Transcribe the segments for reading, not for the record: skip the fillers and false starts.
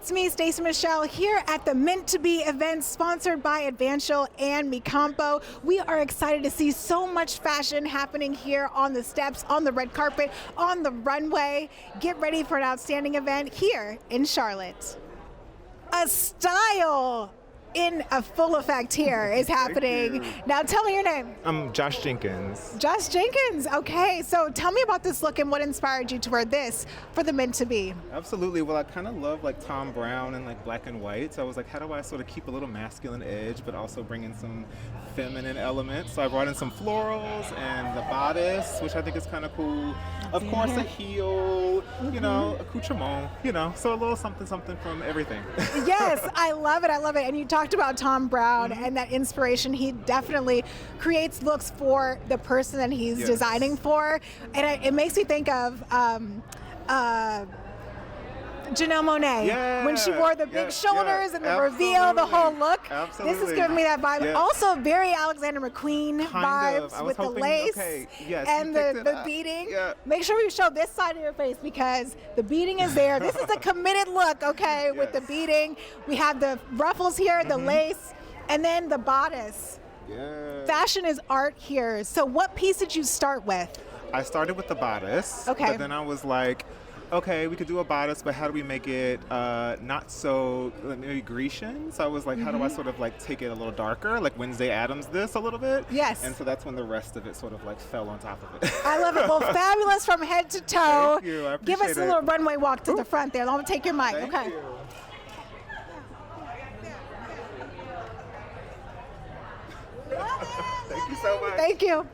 it's me, Stacey Michelle, here at the Meant to Be event sponsored by Advantial and Micampo. We are excited to see so much fashion happening here on the steps, on the red carpet, on the runway. Get ready for an outstanding event here in Charlotte. A style in a full effect here is happening. Now tell me your name. I'm Josh Jenkins. Josh Jenkins, okay. So tell me about this look and what inspired you to wear this for the Meant to Be. Absolutely. Well, I kind of love like Tom Brown and like black and white. So I was like, how do I sort of keep a little masculine edge, but also bring in some feminine elements? So I brought in some florals and the bodice, which I think is kind of cool. Of course, a heel, you know, accoutrement, you know, so a little something from everything. Yes, I love it. I love it. And you talked about Tom Brown and that inspiration. He definitely creates looks for the person that he's designing for. And it makes me think of Janelle Monáe when she wore the big shoulders and the reveal, the whole look. Absolutely. This is giving me that vibe. Yeah. Also very Alexander McQueen vibes with the lace and the beading. Yeah. Make sure you show this side of your face because the beading is there. This is a committed look, okay, with the beading. We have the ruffles here, the lace, and then the bodice. Yeah. Fashion is art here. So what piece did you start with? I started with the bodice, okay, but then I was like, okay, we could do a bodice, but how do we make it not so maybe Grecian? So I was like, how do I sort of like take it a little darker, like Wednesday Addams this a little bit? Yes. And so that's when the rest of it sort of like fell on top of it. I love it. Well, fabulous from head to toe. Thank you. I appreciate Give us a little runway walk to the front there. I'm gonna take your mic. Thank okay. you. Thank you so much. Thank you.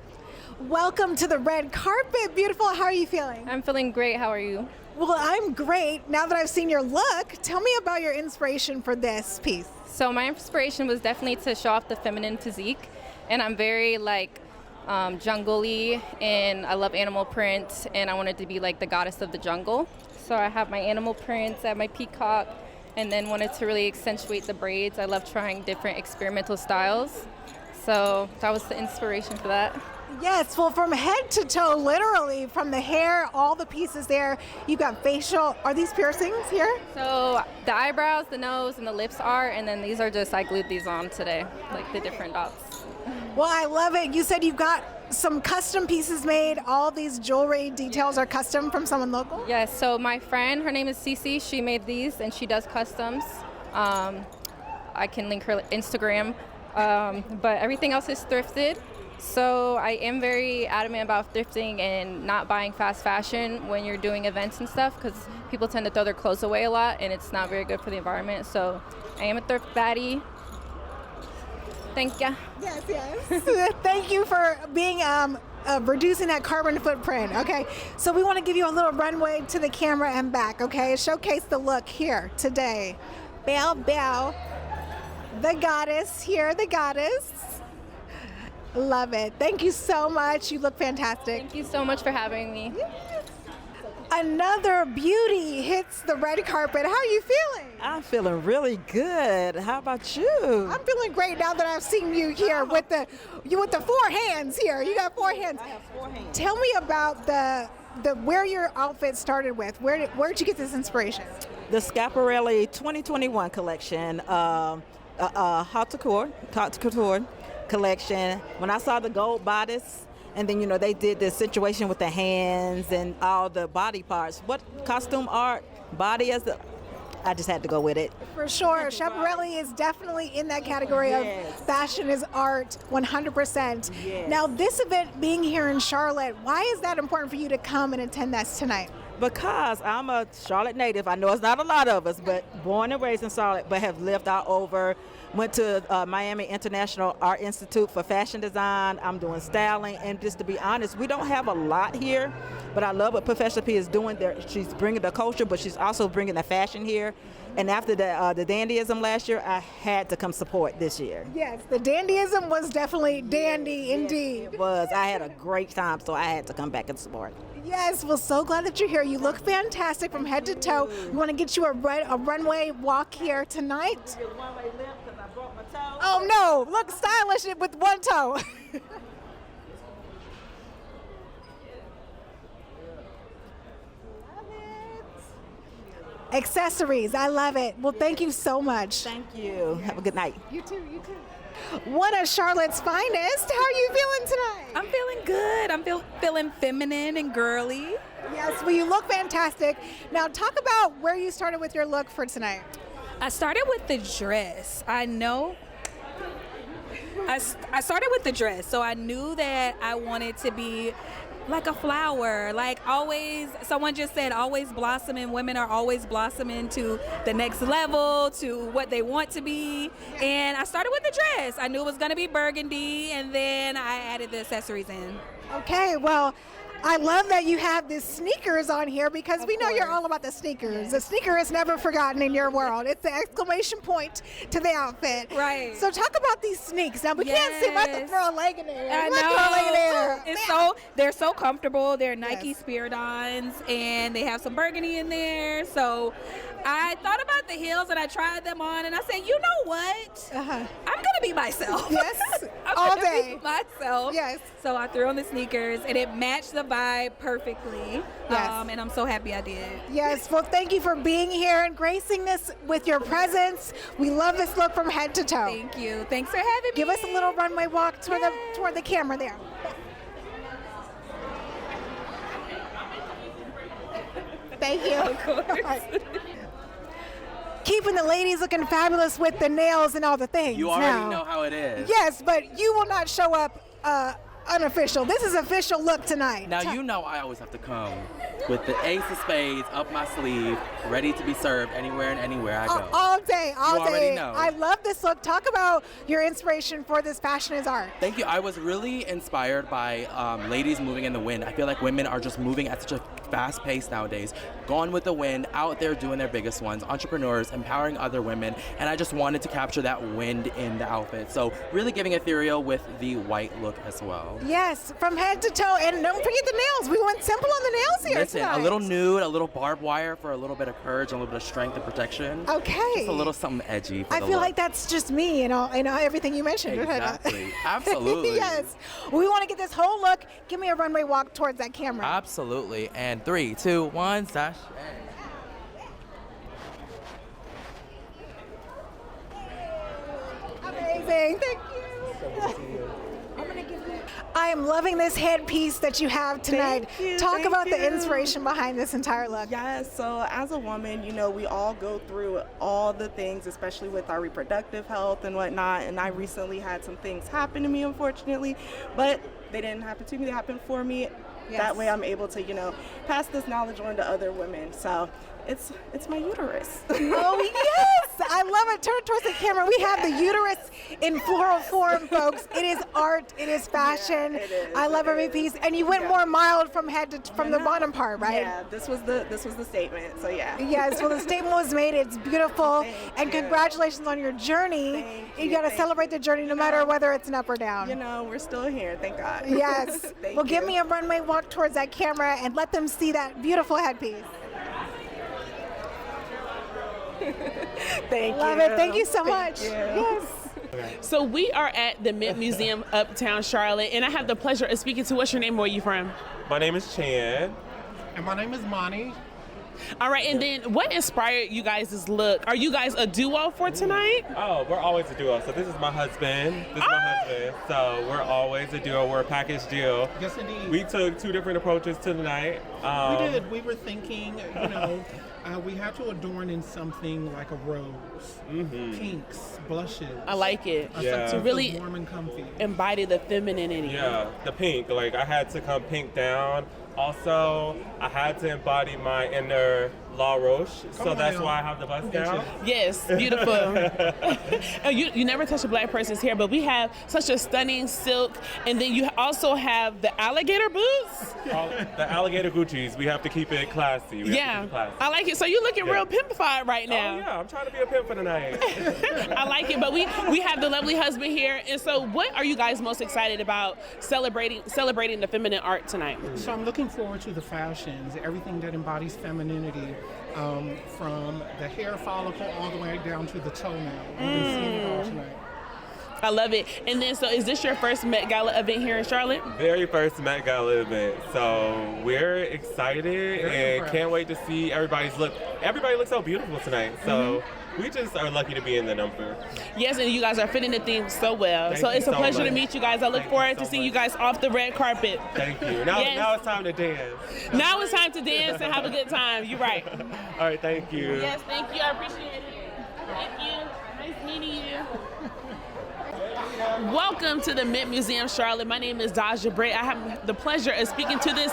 Welcome to the red carpet. Beautiful. How are you feeling? I'm feeling great. How are you? Well, I'm great. Now that I've seen your look, tell me about your inspiration for this piece. So my inspiration was definitely to show off the feminine physique, and I'm very like jungle-y, and I love animal print, and I wanted to be like the goddess of the jungle. So I have my animal prints, I have my peacock, and then wanted to really accentuate the braids. I love trying different experimental styles. So that was the inspiration for that. Yes, well, from head to toe, literally, from the hair, all the pieces there. You've got facial. Are these piercings here? So the eyebrows, the nose, and the lips are, and then these are just, I glued these on today, like the different dots. Well, I love it. You said you've got some custom pieces made. All these jewelry details are custom from someone local? Yes, so my friend, her name is Stacee, she made these, and she does customs. I can link her Instagram, but everything else is thrifted. So I am very adamant about thrifting and not buying fast fashion when you're doing events and stuff, because people tend to throw their clothes away a lot and it's not very good for the environment. So I am a thrift baddie. Thank ya. Yes, yes. Thank you for being reducing that carbon footprint. Okay, so we want to give you a little runway to the camera and back. Okay, showcase the look here today. Bow, bow. The goddess here, the goddess. Love it. Thank you so much. You look fantastic. Thank you so much for having me. Yes. Another beauty hits the red carpet. How are you feeling? I'm feeling really good. How about you? I'm feeling great now that I've seen you here with the four hands here. You got four hands. I have 4 hands. Tell me about the where your outfit started with. Where'd you get this inspiration? The Schiaparelli 2021 collection, haute couture collection. When I saw the gold bodice, and then they did the situation with the hands and all the body parts. What costume art, body as the, I just had to go with it. For sure, Schiaparelli is definitely in that category of fashion is art, 100%. Yes. Now, this event being here in Charlotte, why is that important for you to come and attend this tonight? Because I'm a Charlotte native. I know it's not a lot of us, but born and raised in Charlotte, but have lived all over. Went to Miami International Art Institute for fashion design. I'm doing styling, and just to be honest, we don't have a lot here, but I love what Professor P is doing there. She's bringing the culture, but she's also bringing the fashion here. And after the dandyism last year, I had to come support this year. Yes, the dandyism was definitely dandy indeed. It was. I had a great time, so I had to come back and support. Yes, well, so glad that you're here. You look fantastic from head to toe. We want to get you a runway walk here tonight. Oh no, look stylish with one toe. accessories. I love it. Well, thank you so much. Thank you. Have a good night. You too, you too. One of Charlotte's finest. How are you feeling tonight? I'm feeling good. I'm feeling feminine and girly. Yes, well, you look fantastic. Now, talk about where you started with your look for tonight. I started with the dress. I started with the dress, so I knew that I wanted to be like a flower, like always. Someone just said always blossoming. Women are always blossoming to the next level, to what they want to be. And I started with the dress. I knew it was going to be burgundy, and then I added the accessories in. Okay, well, I love that you have the sneakers on here because we know you're course. all about the sneakers. The sneaker is never forgotten in your world. It's the exclamation point to the outfit. Right. So talk about these sneaks. Now, we can't see. I have to throw a leg in there. I You might throw a leg in there. know. They're so comfortable. They're Nike Spiridons, and they have some burgundy in there. So I thought about the heels, and I tried them on, and I said, you know what? I'm gonna be myself. Yes, I'm all gonna day. be myself. Yes. So I threw on the sneakers, and it matched the vibe perfectly. Yes. And I'm so happy I did. Yes, well, thank you for being here and gracing this with your presence. We love this look from head to toe. Thank you. Thanks for having me. Give us a little runway walk toward the camera there. Thank you. Of course. All right. Keeping the ladies looking fabulous with the nails and all the things. You already now. know how it is. Yes, but you will not show up unofficial. This is official look tonight. Now you know I always have to come with the ace of spades up my sleeve, ready to be served anywhere and anywhere I go. All day, all You already day. know. I love this look. Talk about your inspiration for this fashion is art. Thank you. I was really inspired by ladies moving in the wind. I feel like women are just moving at such a fast pace nowadays. Gone with the wind, out there doing their biggest ones, entrepreneurs, empowering other women, and I just wanted to capture that wind in the outfit. So really giving ethereal with the white look as well. Yes, from head to toe. And don't forget the nails. We went simple on the nails here Listen, tonight. a little nude, a little barbed wire for a little bit of courage, and a little bit of strength and protection. Okay. Just a little something edgy for I the feel look. like that's just me and all, everything you mentioned. Exactly. Absolutely. Yes. We want to get this whole look. Give me a runway walk towards that camera. Absolutely. And 3, 2, 1, sashay. Amazing. Thank you. I am loving this headpiece that you have tonight. Thank you, Talk thank about the you. inspiration behind this entire look. Yes, so as a woman, you know, we all go through all the things, especially with our reproductive health and whatnot. And I recently had some things happen to me, unfortunately, but they didn't happen to me, they happened for me. Yes. That way I'm able to, you know, pass this knowledge on to other women. So it's my uterus. Oh, yes. I love it. Turn towards the camera. We have the uterus in floral form, folks. It is art. It is fashion. Yeah, it is, I love it every is. piece. And you went more mild from head to from the bottom part, right? Yeah, this was the statement. So yeah. Yes, well, the statement was made. It's beautiful. Thank and you. congratulations on your journey. Thank You you, got to thank celebrate the journey no matter whether it's an up or down. You know, we're still here, thank God. Yes. Thank Well, give you. me a runway walk towards that camera and let them see that beautiful headpiece. Thank Love you. it. Thank you so much. You. Yes. So we are at the Mint Museum, Uptown Charlotte, and I have the pleasure of speaking to, what's your name, where are you from? My name is Chan. And my name is Monty. All right, and then what inspired you guys' look? Are you guys a duo for tonight? Oh, we're always a duo. So this is my husband. So we're always a duo. We're a package deal. Yes, indeed. We took 2 different approaches to the night. We did. We were thinking, you know, we had to adorn in something like a rose, pinks, blushes. I like it. Yeah. To really warm and comfy. embody the femininity. Yeah, the pink. Like I had to come pink down. Also, I had to embody my inner La Roche. So on that's now. why I have the bust down. Yes, beautiful. you never touch a black person's hair, but we have such a stunning silk, and then you also have the alligator boots. The alligator Gucci's, we have to keep it classy. We have to Yeah, keep it classy. I like it. So you're looking Yeah. real pimpified right now. Oh yeah, I'm trying to be a pimp for the night. I like it, but we have the lovely husband here, and so what are you guys most excited about celebrating the feminine art tonight? So I'm looking forward to the fashions, everything that embodies femininity, from the hair follicle all the way down to the toenail. We've been seeing it all tonight. I love it. And then, so is this your first Met Gala event here in Charlotte? Very first Met Gala event. So we're excited and can't wait to see everybody's look. Everybody looks so beautiful tonight. So we just are lucky to be in the number. Yes, and you guys are fitting the theme so well. Thank So you it's a so pleasure to much. meet you guys. I look forward to seeing you guys off the red carpet. Thank you. Now, Yes. now it's time to dance. Now it's time to dance and have a good time. You're right. All right, thank you. Yes, thank you. I appreciate it. Thank you. Nice meeting you. Welcome to the Mint Museum, Charlotte. My name is Daja. I have the pleasure of speaking to this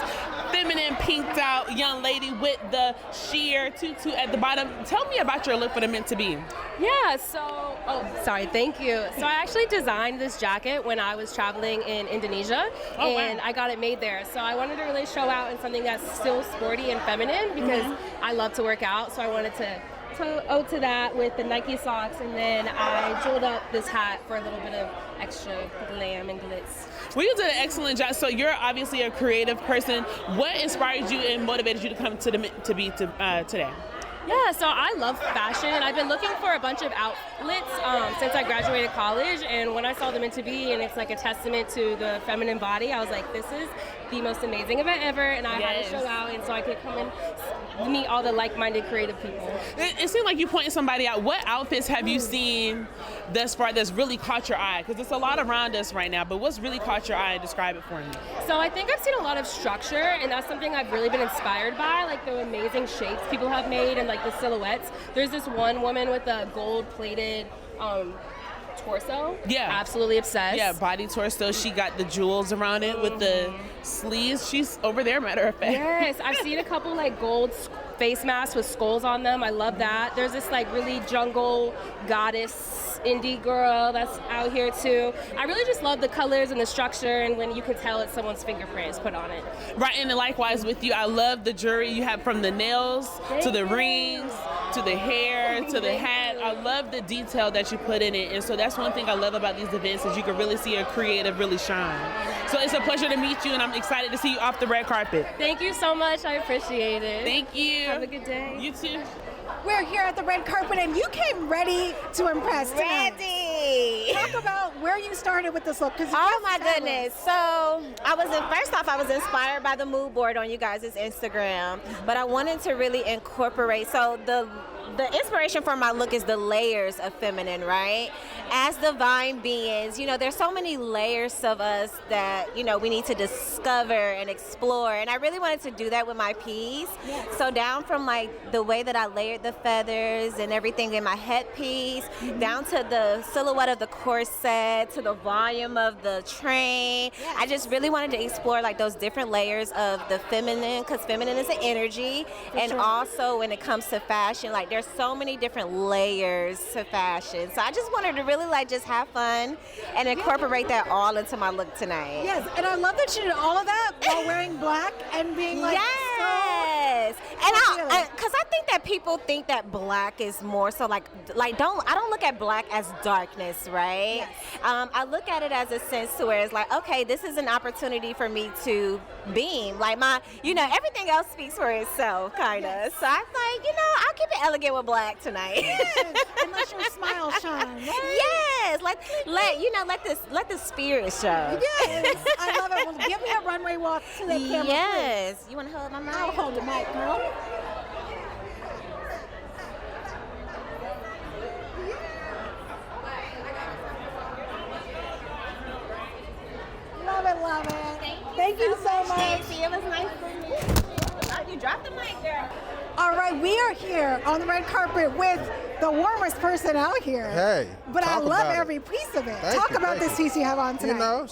feminine, pinked out young lady with the sheer tutu at the bottom. Tell me about your look for the Mint to Be. Yeah, thank you. So I actually designed this jacket when I was traveling in Indonesia, and I got it made there. So I wanted to really show out in something that's still sporty and feminine because I love to work out, so I wanted to ode to that with the Nike socks, and then I jeweled up this hat for a little bit of extra glam and glitz. Well, you did an excellent job. So you're obviously a creative person. What inspired you and motivated you to come to the Mint to Be today? Yeah, so I love fashion. I've been looking for a bunch of outlets since I graduated college, and when I saw the Mint to Be, and it's like a testament to the feminine body, I was like, this is the most amazing event ever, and I had to show out, and so I could come and meet all the like-minded creative people. It seemed like you pointed somebody out. What outfits have you seen thus far that's really caught your eye? Because there's a lot around us right now, but what's really caught your eye? Describe it for me. So I think I've seen a lot of structure, and that's something I've really been inspired by, like the amazing shapes people have made and like the silhouettes. There's this one woman with a gold-plated torso. Yeah. Absolutely obsessed. Yeah, body torso. She got the jewels around it with the sleeves. She's over there, matter of fact. Yes, I've seen a couple like gold face masks with skulls on them. I love that. There's this like really jungle goddess indie girl that's out here too. I really just love the colors and the structure, and when you can tell it's someone's fingerprints put on it. Right, and likewise with you, I love the jewelry you have, from the nails to the rings to the hair to the hat. I love the detail that you put in it, and so that's one thing I love about these events, is you can really see a creative really shine. So it's a pleasure to meet you, and I'm excited to see you off the red carpet. Thank you so much. I appreciate it. Thank you. Have a good day. You too. We're here at the red carpet, and you came ready to impress tonight. Ready. Talk about where you started with this look. Oh my goodness. So first off, I was inspired by the mood board on you guys' Instagram, but I wanted to really incorporate, so the inspiration for my look is the layers of feminine, right? As divine beings, there's so many layers of us that, we need to discover and explore. And I really wanted to do that with my piece. Yes. So down from like the way that I layered the feathers and everything in my headpiece, down to the silhouette of the corset, to the volume of the train. Yes. I just really wanted to explore like those different layers of the feminine, because feminine is an energy. And also when it comes to fashion, like there's so many different layers to fashion. So I just wanted to really like just have fun and incorporate that all into my look tonight. Yes, and I love that you did all of that while wearing black and being like yes. And because I think that people think that black is more so I don't look at black as darkness, right? Yes. I look at it as a sense to where it's like, okay, this is an opportunity for me to beam. Like everything else speaks for itself, kind of. Yes. So I was like, I'll keep it elegant with black tonight. Yes, and let your smile shine. Right? Yes, let the spirit show. Yes, I love it. Well, give me a runway walk to the camera. Yes, please. you want to hold my mic? I'll hold the mic, girl. Love it, love it. Thank you so much. Stacee, it was nice to meet you. You dropped the mic, girl. All right, we are here on the red carpet with the warmest person out here. Hey, but I love about every piece of it. Talk about this piece you have on tonight.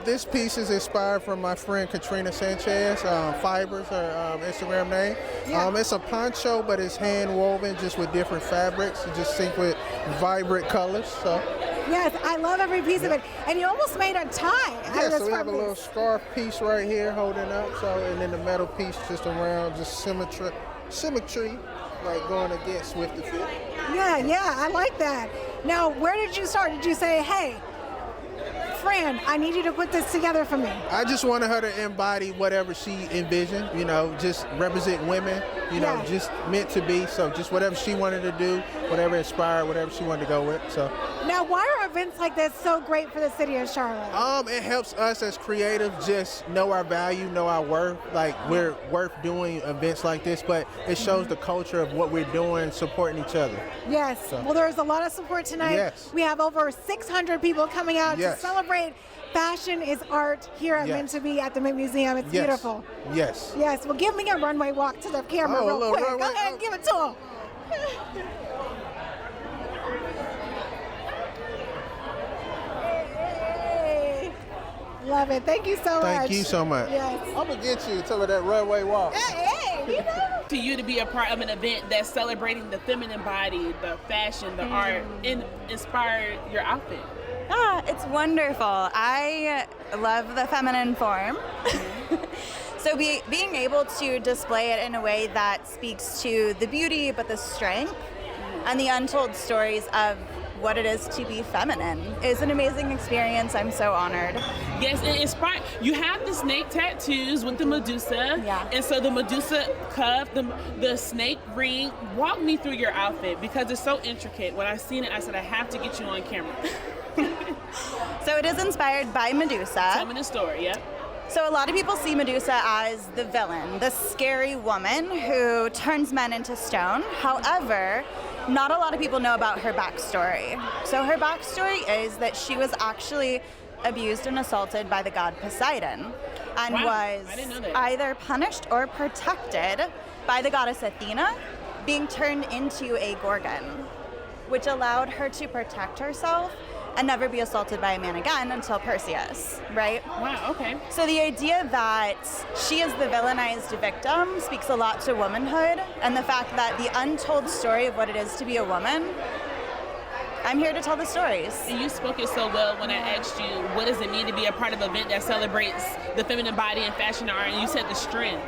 This piece is inspired from my friend Katrina Sanchez. Fibers, her Instagram name. Yeah. It's a poncho, but it's hand woven, just with different fabrics. It just sync with vibrant colors. So. Yes, I love every piece of it. And you almost made a tie. Yeah, so we have a little scarf piece right here holding up. And then the metal piece just around, just symmetry, like going against with the fit. Yeah, I like that. Now, where did you start? Did you say, hey, friend, I need you to put this together for me? I just wanted her to embody whatever she envisioned, just represent women, You know, just meant to be. So just whatever she wanted to do, whatever inspired, whatever she wanted to go with. So. Now, why are events like this so great for the city of Charlotte? It helps us as creatives just know our value, know our worth. Like, we're worth doing events like this, but it shows the culture of what we're doing, supporting each other. Yes. So. Well, there's a lot of support tonight. Yes. We have over 600 people coming out to celebrate Fashion is Art here at Meant to Be at the Mint Museum. It's beautiful. Yes. Yes. Well, give me a runway walk to the camera real quick. Go ahead and give it to them. Love it. Thank you so much. Thank you so much. Yes. I'm going to get you some of that runway walk. Hey, you know. To you to be a part of an event that's celebrating the feminine body, the fashion, the art, inspired your outfit. It's wonderful. I love the feminine form. So being able to display it in a way that speaks to the beauty, but the strength and the untold stories of what it is to be feminine is an amazing experience. I'm so honored. Yes, and inspired. You have the snake tattoos with the Medusa. Yeah. And so the Medusa cuff, the snake ring. Walk me through your outfit because it's so intricate. When I seen it, I said I have to get you on camera. So it is inspired by Medusa. Tell me the story, yeah. So a lot of people see Medusa as the villain, the scary woman who turns men into stone. However, not a lot of people know about her backstory. So her backstory is that she was actually abused and assaulted by the god Poseidon and was either punished or protected by the goddess Athena, being turned into a gorgon, which allowed her to protect herself and never be assaulted by a man again until Perseus, right? Wow, okay. So the idea that she is the villainized victim speaks a lot to womanhood and the fact that the untold story of what it is to be a woman, I'm here to tell the stories. And you spoke it so well when I asked you, what does it mean to be a part of an event that celebrates the feminine body and fashion art? And you said the strength.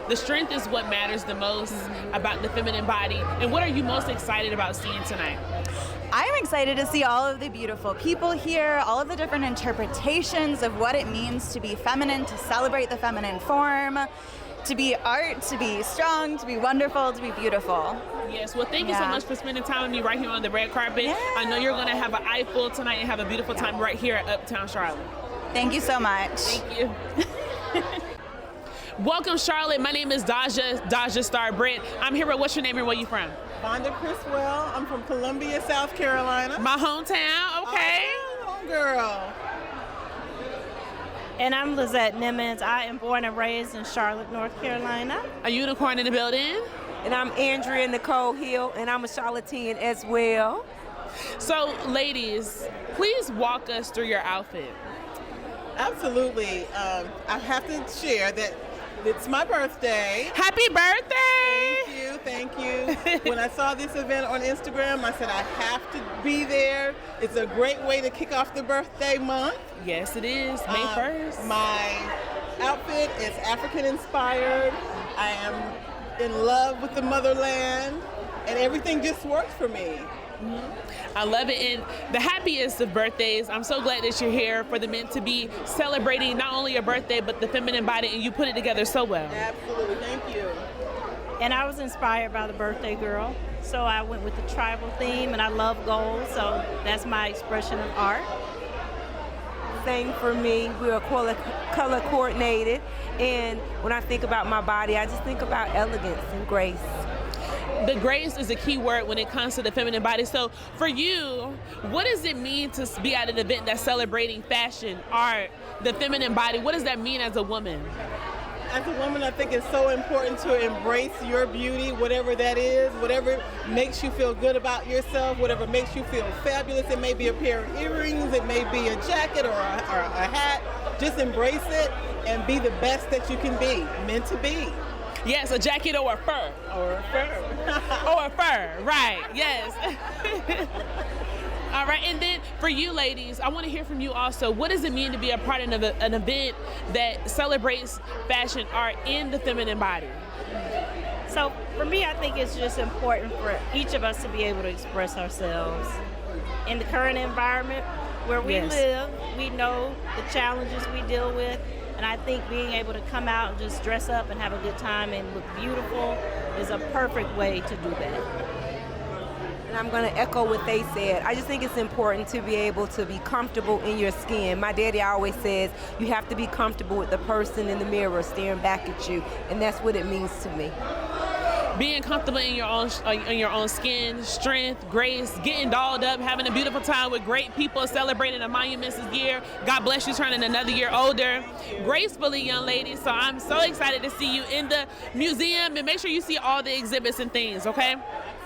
The strength is what matters the most about the feminine body. And what are you most excited about seeing tonight? I'm excited to see all of the beautiful people here, all of the different interpretations of what it means to be feminine, to celebrate the feminine form, to be art, to be strong, to be wonderful, to be beautiful. Yes, well, thank you so much for spending time with me right here on the red carpet. Yeah. I know you're going to have an eye full tonight and have a beautiful time right here at Uptown Charlotte. Thank you so much. Thank you. Welcome, Charlotte. My name is Daja Starbrit. I'm here with, what's your name and where you from? Vonda Criswell. I'm from Columbia, South Carolina. My hometown, okay. Oh, girl. And I'm Lizette Nimmons. I am born and raised in Charlotte, North Carolina. A unicorn in the building. And I'm Andrea Nicole Hill, and I'm a Charlottean as well. So, ladies, please walk us through your outfit. Absolutely. I have to share that it's my birthday. Happy birthday! Thank you. When I saw this event on Instagram, I said I have to be there. It's a great way to kick off the birthday month. Yes, it is. May 1st. My outfit is African inspired. I am in love with the motherland, and everything just works for me. I love it, and the happiest of birthdays. I'm so glad that you're here for the Meant to Be, celebrating not only your birthday but the feminine body, and you put it together so well. Absolutely, thank you. And I was inspired by the birthday girl, so I went with the tribal theme, and I love gold, so that's my expression of art. Same for me. We are color coordinated, and when I think about my body, I just think about elegance and grace. The grace is a key word when it comes to the feminine body. So for you, what does it mean to be at an event that's celebrating fashion, art, the feminine body? What does that mean as a woman? As a woman, I think it's so important to embrace your beauty, whatever that is, whatever makes you feel good about yourself, whatever makes you feel fabulous. It may be a pair of earrings, it may be a jacket or a hat. Just embrace it and be the best that you can be, meant to be. Yes, a jacket or a fur. Or a fur. Or a fur, right, yes. All right, and then for you ladies, I want to hear from you also. What does it mean to be a part of an event that celebrates fashion, art, in the feminine body? So for me, I think it's just important for each of us to be able to express ourselves. In the current environment where we live, we know the challenges we deal with, And I think being able to come out and just dress up and have a good time and look beautiful is a perfect way to do that. And I'm going to echo what they said. I just think it's important to be able to be comfortable in your skin. My daddy always says you have to be comfortable with the person in the mirror staring back at you, and that's what it means to me. Being comfortable in your own skin, strength, grace, getting dolled up, having a beautiful time with great people, celebrating a Monuments year. God bless you, turning another year older. Gracefully, young ladies. So I'm so excited to see you in the museum, and make sure you see all the exhibits and things, okay?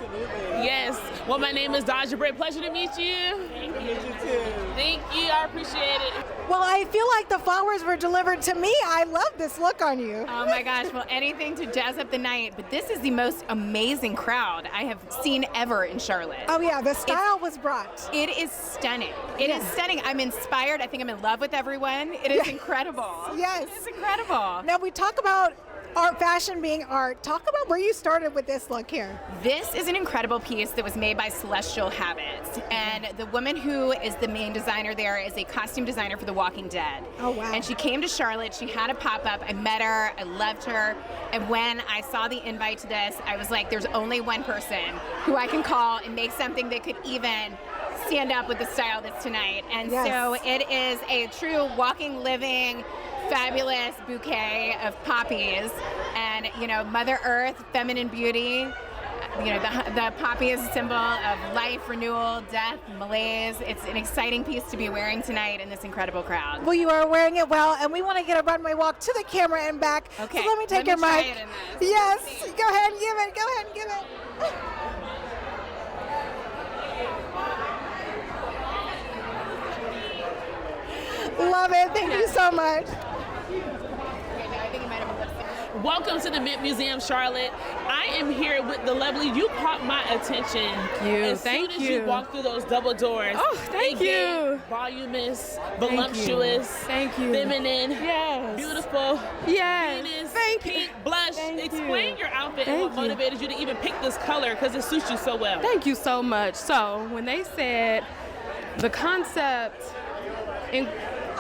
Absolutely. Yes. Well, my name is Daja. Pleasure to meet you. Thank you. You too. Thank you. I appreciate it. Well, I feel like the flowers were delivered to me. I love this look on you. Oh my gosh, well, anything to jazz up the night, but this is the most amazing crowd I have seen ever in Charlotte. Oh yeah, the style was brought. It is stunning. It is stunning. I'm inspired. I think I'm in love with everyone. It is incredible. Yes. It's incredible. Now we talk about art, fashion being art. Talk about where you started with this look here. This is an incredible piece that was made by Celestial Habits, and the woman who is the main designer there is a costume designer for The Walking Dead. Oh wow. And she came to Charlotte, she had a pop-up, I met her, I loved her, and when I saw the invite to this, I was like, there's only one person who I can call and make something that could even stand up with the style that's tonight. And so it is a true walking, living, fabulous bouquet of poppies, and you know, Mother Earth, feminine beauty. You know, the poppy is a symbol of life, renewal, death, malaise. It's an exciting piece to be wearing tonight in this incredible crowd. Well, you are wearing it well, and we want to get a runway walk to the camera and back. Okay. So let me take your mic. Try it in this. Yes. Go ahead and give it. Go ahead and give it. Love it. Thank you so much. Welcome to the Mint Museum, Charlotte. I am here with the lovely, you caught my attention. Thank you. As soon as you walked through those double doors. Oh, thank you. Voluminous, voluptuous, feminine, beautiful, Venus, pink, blush. Explain your outfit and what motivated you to even pick this color, because it suits you so well. Thank you so much. So when they said the concept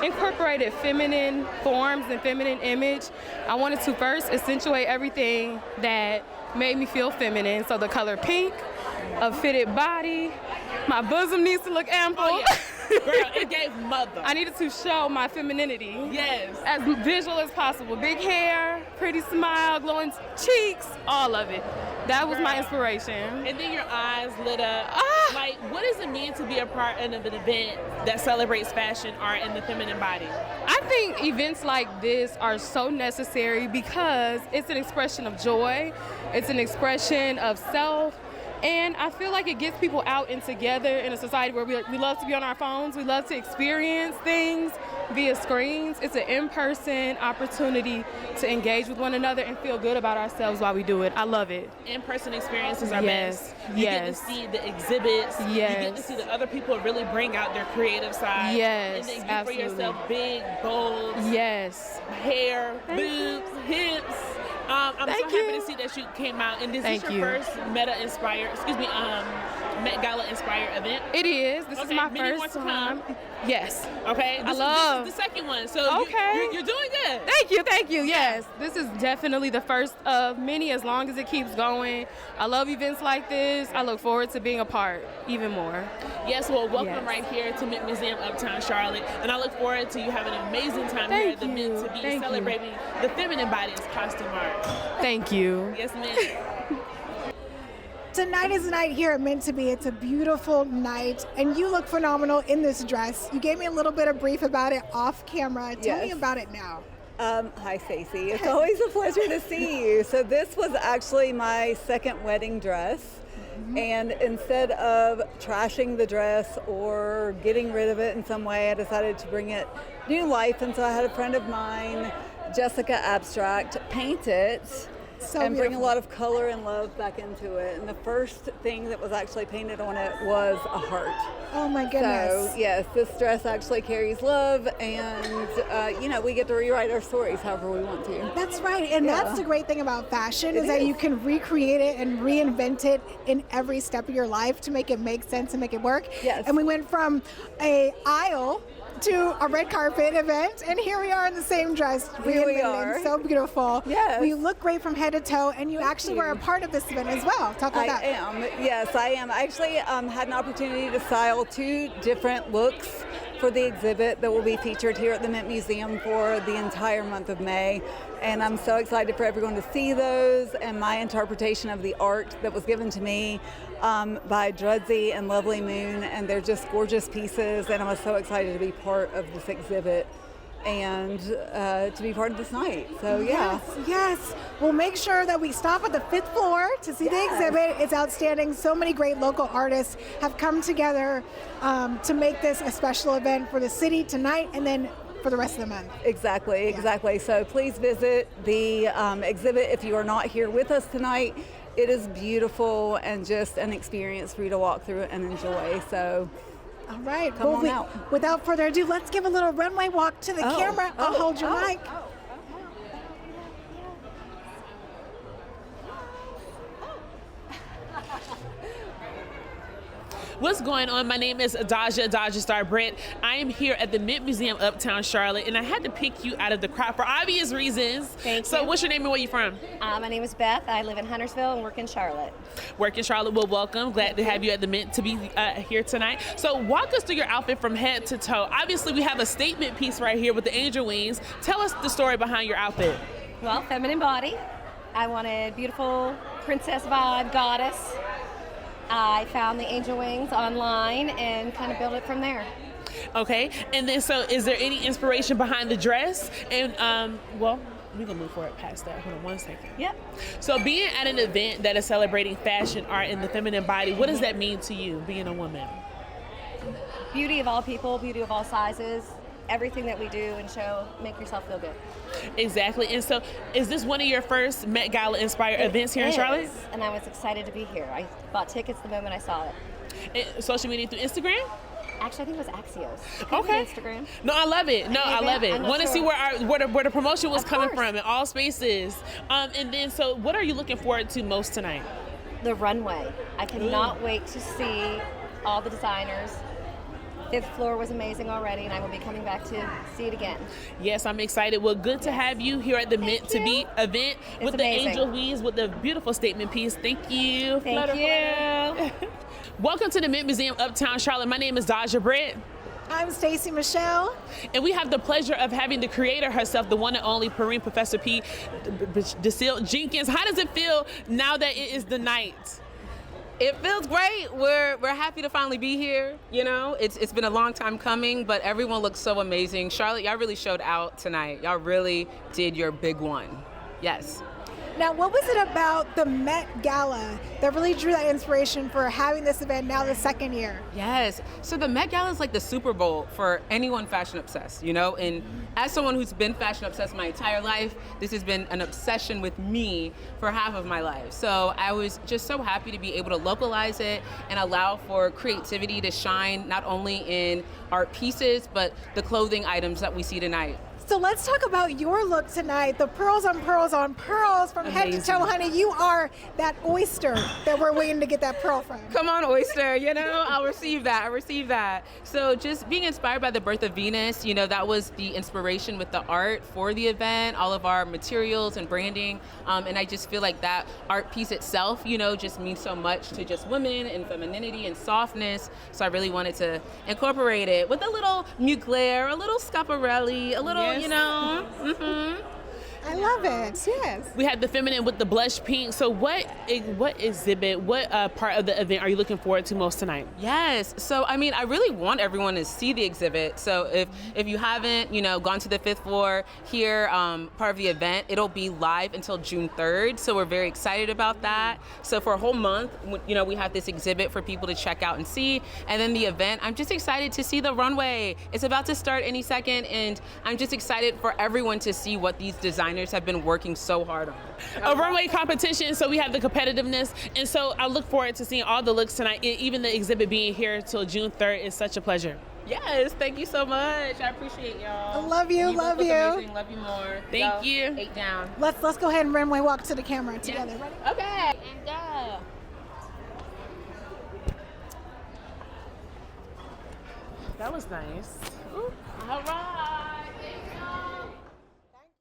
incorporated feminine forms and feminine image, I wanted to first accentuate everything that made me feel feminine. So the color pink, a fitted body, my bosom needs to look ample. Oh, yeah. Girl, it gave mother. I needed to show my femininity. Yes. As visual as possible. Big hair, pretty smile, glowing cheeks, all of it. That was my inspiration. And then your eyes lit up. Like, what does it mean to be a part of an event that celebrates fashion, art, and the feminine body? I think events like this are so necessary because it's an expression of joy. It's an expression of self. And I feel like it gets people out and together in a society where we love to be on our phones. We love to experience things via screens. It's an in-person opportunity to engage with one another and feel good about ourselves while we do it. I love it. In-person experiences are best. You get to see the exhibits. Yes. You get to see the other people really bring out their creative side. Yes, And then you absolutely. for yourself big, bold, hair, boobs, hips. I'm so happy to see that you came out, and this is your first Met Gala inspired event. It is. This is my many first more to time. come. Yes. Okay. This is the second one. So you're doing good. Thank you. Yes. This is definitely the first of many, as long as it keeps going. I love events like this. I look forward to being a part even more. Yes, well, welcome right here to Mint Museum Uptown Charlotte, and I look forward to you having an amazing time here at the Mint to be celebrating the feminine body as costume art. Thank you. Yes, ma'am. Tonight is the night here at Meant to Be. It's a beautiful night, and you look phenomenal in this dress. You gave me a little bit of brief about it off camera. Tell me about it now. Hi, Stacey. It's always a pleasure to see you. So this was actually my second wedding dress. And instead of trashing the dress or getting rid of it in some way, I decided to bring it new life. And so I had a friend of mine, Jessica Abstract, paint it and bring a lot of color and love back into it. And the first thing that was actually painted on it was a heart. Oh my goodness. So yes, this dress actually carries love, and we get to rewrite our stories however we want to. That's right, and that's the great thing about fashion is that you can recreate it and reinvent it in every step of your life to make it make sense and make it work. Yes. And we went from a aisle to a red carpet event, and here we are in the same dress. Here we reinvented, are. So beautiful. Yes. We look great from head to toe, and you actually were a part of this event as well. Talk about that. I am. Yes, I am. I actually had an opportunity to style 2 different looks for the exhibit that will be featured here at the Mint Museum for the entire month of May. And I'm so excited for everyone to see those and my interpretation of the art that was given to me by Drudzy and Lovely Moon. And they're just gorgeous pieces, and I'm so excited to be part of this exhibit and to be part of this night. So yeah. Yes. We'll make sure that we stop at the 5th floor to see the exhibit. It's outstanding. So many great local artists have come together to make this a special event for the city tonight and then for the rest of the month. Exactly. So please visit the exhibit if you are not here with us tonight. It is beautiful and just an experience for you to walk through and enjoy. So all right. Come on out. Without further ado, let's give a little runway walk to the camera. I'll hold your mic. What's going on? My name is Daja Star Brett. I am here at the Mint Museum Uptown Charlotte, and I had to pick you out of the crowd for obvious reasons. Thank you. So what's your name and where you from? My name is Beth. I live in Huntersville and work in Charlotte. Work in Charlotte. Well, welcome. Glad to have you at the Mint to be here tonight. So walk us through your outfit from head to toe. Obviously, we have a statement piece right here with the angel wings. Tell us the story behind your outfit. Well, feminine body. I wanted beautiful princess vibe, goddess. I found the angel wings online and kind of built it from there. Okay, and then so is there any inspiration behind the dress? And well, we're gonna move forward past that. Hold on one second. Yep. So being at an event that is celebrating fashion, art, and the feminine body, what does that mean to you, being a woman? Beauty of all people, beauty of all sizes. Everything that we do and show, make yourself feel good. Exactly. And so is this one of your first Met Gala inspired events here in Charlotte? And I was excited to be here. I bought tickets the moment I saw it. And social media through Instagram? Actually, I think it was Axios. Okay. Instagram. No, I love it. No, I love it. Want to see where the promotion was coming from in all spaces. And then, so what are you looking forward to most tonight? The runway. I cannot wait to see all the designers. 5th floor was amazing already, and I will be coming back to see it again. Yes, I'm excited. Well, good to have you here at the Mint to Be event with the angel wings with the beautiful statement piece. Thank you. Thank you. Welcome to the Mint Museum Uptown Charlotte. My name is Daja Brett. I'm Stacey Michelle. And we have the pleasure of having the creator herself, the one and only Perrine Professor P. DeSille Jenkins. How does it feel now that it is the night? It feels great. We're happy to finally be here. You know, it's been a long time coming, but everyone looks so amazing. Charlotte, y'all really showed out tonight. Y'all really did your big one. Yes. Now, what was it about the Met Gala that really drew that inspiration for having this event now the 2nd year? Yes. So the Met Gala is like the Super Bowl for anyone fashion obsessed, you know? And as someone who's been fashion obsessed my entire life, this has been an obsession with me for half of my life. So I was just so happy to be able to localize it and allow for creativity to shine not only in art pieces, but the clothing items that we see tonight. So let's talk about your look tonight. The pearls on pearls on pearls from head to toe, honey. You are that oyster that we're waiting to get that pearl from. Come on, oyster, you know, I'll receive that. So just being inspired by the birth of Venus, you know, that was the inspiration with the art for the event, all of our materials and branding. And I just feel like that art piece itself, you know, just means so much to just women and femininity and softness. So I really wanted to incorporate it with a little mugler, a little scaparelli, a little, you know. I love it. Yes. We have the feminine with the blush pink. So what exhibit, what part of the event are you looking forward to most tonight? Yes. So, I mean, I really want everyone to see the exhibit. So if you haven't, you know, gone to the 5th floor here, part of the event, it'll be live until June 3rd. So we're very excited about that. So for a whole month, you know, we have this exhibit for people to check out and see. And then the event, I'm just excited to see the runway. It's about to start any second. And I'm just excited for everyone to see what these designers have been working so hard on. A runway competition, so we have the competitiveness, and so I look forward to seeing all the looks tonight. Even the exhibit being here till June 3rd is such a pleasure. Yes, thank you so much. I appreciate y'all. I love you, love look you. Amazing. Love you more. Thank you. 8 down. Let's go ahead and runway walk to the camera together. Ready? Okay. And go. That was nice. Ooh. All right.